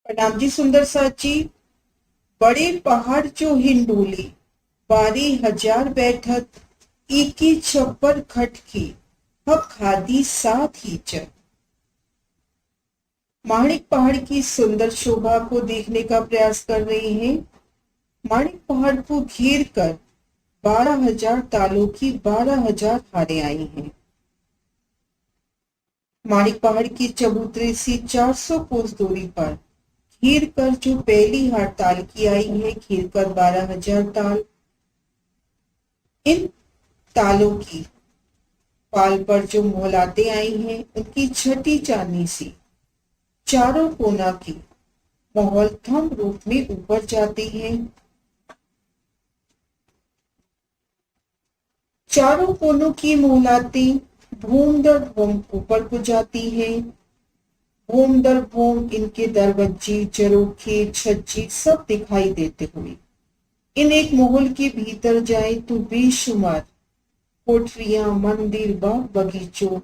प्रणाम जी सुंदर साथ जी। बड़े पहाड़ जो हिंडोली, 12,000 बैठक, इक्की छप्पर खटकी, हब खादी साथ ही चल। माणिक पहाड़ की सुंदर शोभा को देखने का प्रयास कर रहे हैं। माणिक पहाड़ को घेर कर 12,000 तालों की 12,000 हारें आई हैं। माणिक पहाड़ की चबूतरे से 400 कोस दूरी पर घेर कर जो पहली हार ताल की आई है, घेर कर 12,000 ताल। इन तालों की पाल पर जो मोहलातें आई हैं, उनकी छठी चांदी सी चारों कोना की मोहल थंब रूप में ऊपर जाती हैं। चारों कोनों की मोहलातें भूम दर भूम ऊपर को जाती हैं। भूम दर भूम इनके दरवाजे, झरोखे, छज्जे सब दिखाई देते हुए इन एक मोहल के भीतर जाए तो बेशुमार कोठरियां, मंदिर, बाग बगीचों,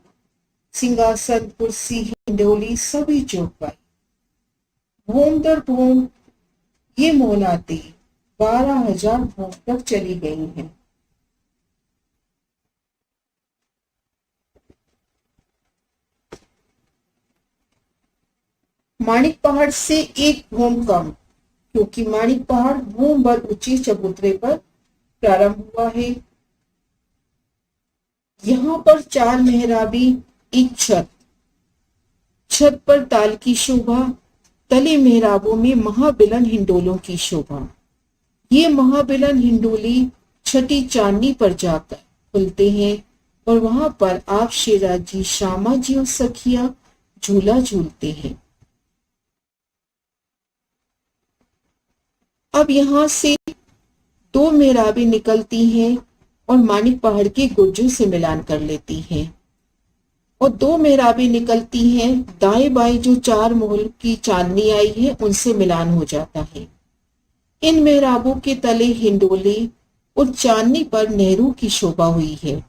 सिंहासन, कुर्सी, हिंडोली सभी चौक पाई। भूम दर भूम ये मोहलातें 12,000 भूम तक चली गई हैं। माणिक पहाड़ से एक भूम कम, क्योंकि माणिक पहाड़ भूम भर ऊंची चबूतरे पर प्रारंभ हुआ है। यहाँ पर 4 मेहराबी, एक छत, छत पर ताल की शोभा, तले मेहराबों में महाबिलन हिंडोलों की शोभा। ये महाबिलन हिंडोली छठी चांदनी पर जाकर खुलते हैं और वहां पर आप शेरा जी, श्यामा जी और सखिया झूला झूलते हैं। अब यहाँ से 2 मेहराबें निकलती हैं और माणिक पहाड़ के गुर्जों से मिलान कर लेती हैं। और 2 मेहराबें निकलती हैं दाएं बाएं, जो 4 मोहल की चांदनी आई है उनसे मिलान हो जाता है। इन मेहराबों के तले हिंडोले और चांदनी पर नेहरू की शोभा हुई है।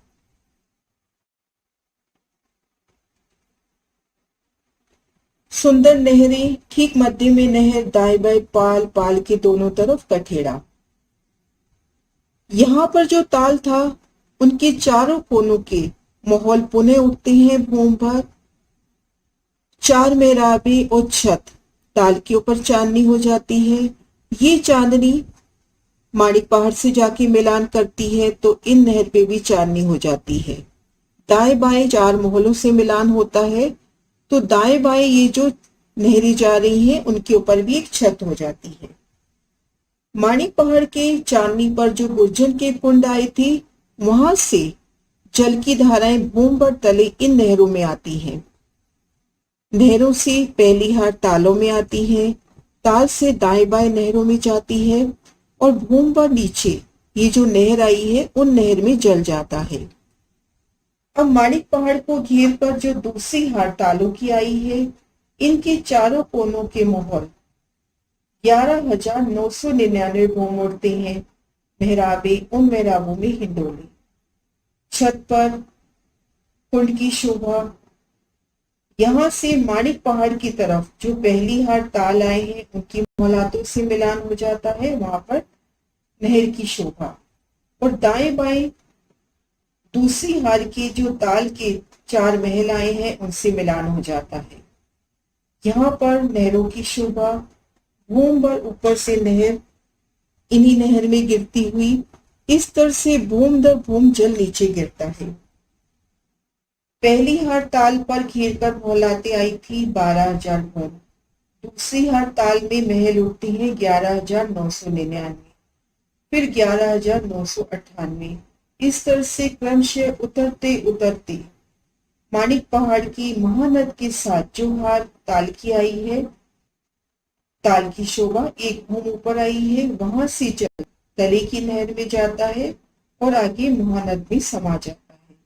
सुंदर नहरें, ठीक मध्य में नहर, दाएं बाएं पाल, पाल के दोनों तरफ कठेड़ा। यहाँ पर जो ताल था उनके चारों कोनों के माहौल पुनः उठते हैं भूम भर। 4 मेहराबे और छत ताल के ऊपर चांदनी हो जाती है। ये चांदनी माणिक पहाड़ से जाके मिलान करती है तो इन नहर पे भी चांदनी हो जाती है। दाएं बाएं 4 मोहलों से मिलान होता है तो दाएं बाएं ये जो नहरें जा रही हैं उनके ऊपर भी एक छत हो जाती है। माणिक पहाड़ के चांदनी पर जो गुर्जन के कुंड आए थे, वहां से जल की धाराएं बूम पर तले इन नहरों में आती हैं। नहरों से पहली हार तालों में आती है, ताल से दाएं बाएं नहरों में जाती है और भूम पर नीचे ये जो नहर आई है उन नहर में जल जाता है। अब माणिक पहाड़ को घेर कर जो दूसरी हार तालों की आई है, इनके चारों कोनों के मोहर 11,999 भूम उड़ते हैं। मेहराबे, उन मेहराबों में हिंडोले, छत पर कुंड की शोभा। यहाँ से माणिक पहाड़ की तरफ जो पहली हार ताल आए हैं उनकी मोहलातों से मिलान हो जाता है, वहां पर नहर की शोभा। और दाएं बाएं दूसरी हार के जो ताल के 4 महल आए हैं उनसे मिलान हो जाता है। यहाँ पर नहरों की शोभा, भूम भर ऊपर से नहर, इन्हीं नहर में गिरती हुई इस तरह से भूम दर भूम जल नीचे गिरता है। पहली हार ताल पर घेर कर मोहलाते आई थी 12,000 भूम। दूसरी हार ताल में महल उठती है 11,999, फिर 11,998। इस तरह से क्रमशः उतरते उतरते माणिक पहाड़ की महानद के साथ जो हार ताल की आई है, ताल की शोभा एक भूम ऊपर आई है, वहां से जल तले की नहर में जाता है और आगे महानद में समा जाता है।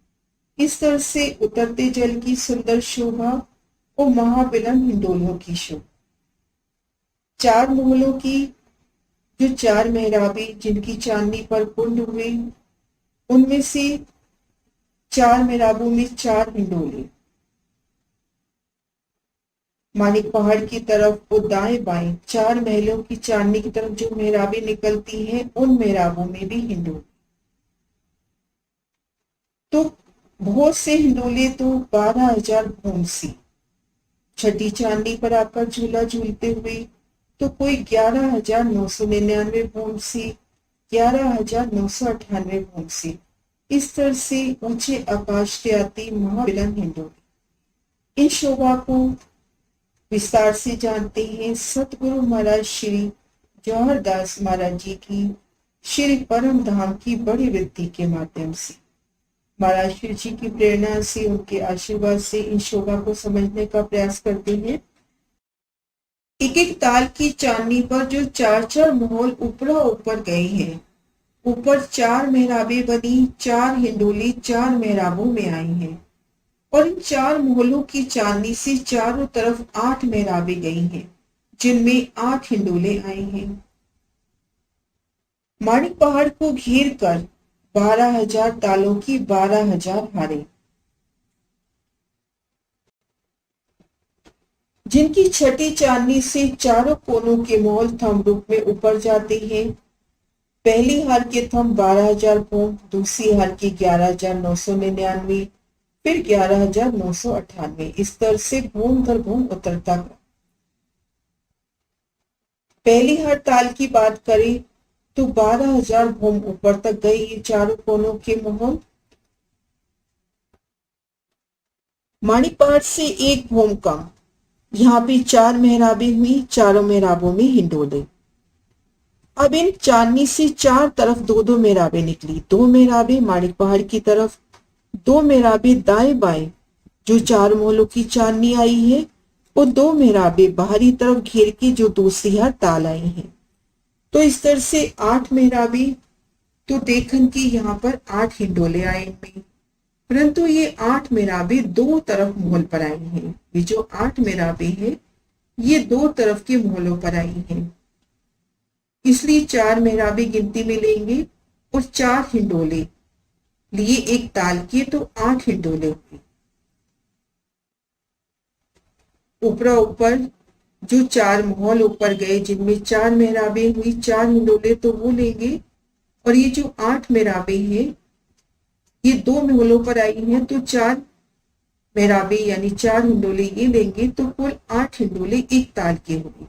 इस तरह से उतरते जल की सुंदर शोभा और महाबिलन हिंडोलों की शोभा। 4 मोहलों की जो 4 मेहराबे जिनकी चांदनी पर कुंड हुए, उनमें से 4 मेहराबों में 4 हिंडोले। मानिक पहाड़ की तरफ और दाएं बाएं 4 महलों की चांदनी की तरफ जो मेहराबें निकलती हैं उन मेहराबों में भी हिंडोले। तो बहुत से हिंडोले तो 12,000 भूम सी छठी चांदी पर आकर झूला झूलते हुए, तो कोई 11,999 भूम सी, 11,998 भूम सी, इस तरह से ऊंचे आकाश से आती महाविलन हिंडोले। इन शोभा को विस्तार से जानते हैं सतगुरु महाराज श्री जवाहर दास महाराज जी की श्री परम धाम की बड़ी वृद्धि के माध्यम से। महाराज शिव जी की प्रेरणा से, उनके आशीर्वाद से इन शोभा को समझने का प्रयास करते हैं। एक एक ताल की चांदनी पर जो 4-4 मोहल ऊपरा ऊपर गए हैं, ऊपर 4 मेहराबें बनी, 4 हिंडोले 4 मेहराबों में आई हैं और इन 4 मोहलों की चांदनी से चारों तरफ 8 मेहराबें गई हैं, जिनमें 8 हिंडोले आए हैं। माणिक पहाड़ को घेर कर 12,000 तालों की 12,000 हारें, जिनकी छठी चांदनी से चारों कोनों के मोहल थंब रूप में ऊपर जाते हैं। पहली हार के थंब 12,000 भूम, दूसरी हार की 11,999, फिर 11,998, इस तरह से भूम दर भूम उतरता गया। पहली हार ताल की बात करें तो 12,000 भूम ऊपर तक गई ये चारों कोनों के मोहल। माणिक पहाड़ से एक भूम कम, यहाँ पे 4 मेहराबें हुई, चारों मेहराबों में हिंडोले। अब इन चांदनी से 4 तरफ 2-2 मेहराबें निकली, 2 मेहराबें माणिक पहाड़ की तरफ, 2 मेहराबें दाएं बाएं जो 4 मोहलों की चांदनी आई है, और 2 मेहराबें बाहरी तरफ घेर के जो दूसरी हार ताल आई हैं। तो इस तरह से 8 मेहराबें। तो देखन की यहाँ पर 8 हिंडोले आए इनमें, परंतु ये 8 मेहराबें 2 तरफ मोहल पर आई हैं। ये जो 8 मेहराबें हैं ये 2 तरफ के मोहलों पर आई हैं, इसलिए 4 मेहराबें गिनती में लेंगे और 4 हिंडोले लिए एक ताल के, तो 8 हिंडोले हुए। ऊपरा ऊपर जो 4 मोहल ऊपर गए जिनमें 4 मेहराबें हुई, 4 हिंडोले तो वो लेंगे, और ये जो 8 मेहराबें हैं ये 2 मोहलों पर आई हैं, तो 4 मेहराबें यानी 4 हिंडोले ये लेंगे, तो कुल 8 हिंडोले एक ताल के हुए।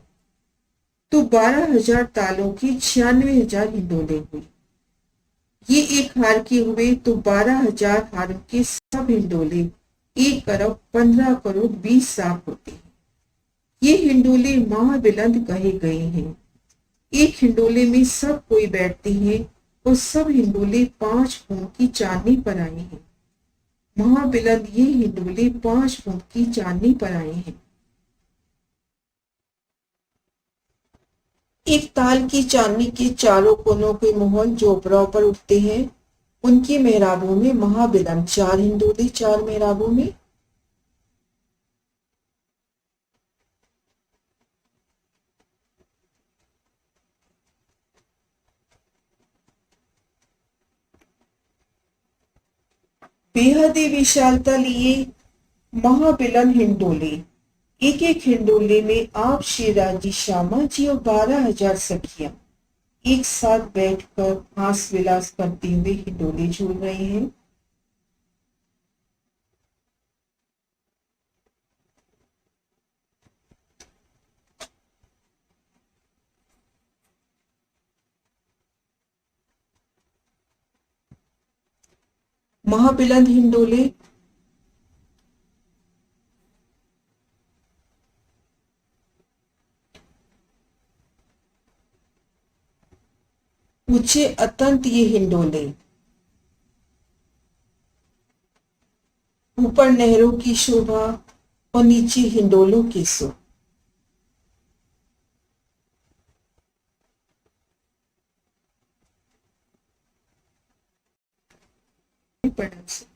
तो 12,000 तालों की 96,000 हिंडोले हुई। ये एक हार के हुए, तो 12,000 हारों के सब हिंडोले 1,15,20 लाख होते हैं। ये हिंडोले महाबिलंद कहे गए हैं। एक हिंडोले में सब कोई बैठते हैं और सब हिंडोले 5 फूट की चांदनी पर आए हैं। महाबिलंद ये हिंडोले 5 फूट की चांदनी पर आए हैं। एक ताल की चांदनी के चारों कोनों के मोहल जो ऊपरा ऊपर उठते हैं, उनकी मेहराबों में महाबिलंद 4 हिंडोले 4 मेहराबों में। बेहद ही विशालता लिए महाबिलन हिंडोले, एक एक हिंडोले में आप श्री राजी श्यामा जी और 12,000 सखियां एक साथ बैठकर हास विलास करते हुए हिंडोले झूल रहे हैं। महाबिलन हिंडोले ऊंचे अत्यंत ये हिंडोले, ऊपर नहरों की शोभा और नीचे हिंडोलों की सुख। प्रणाम।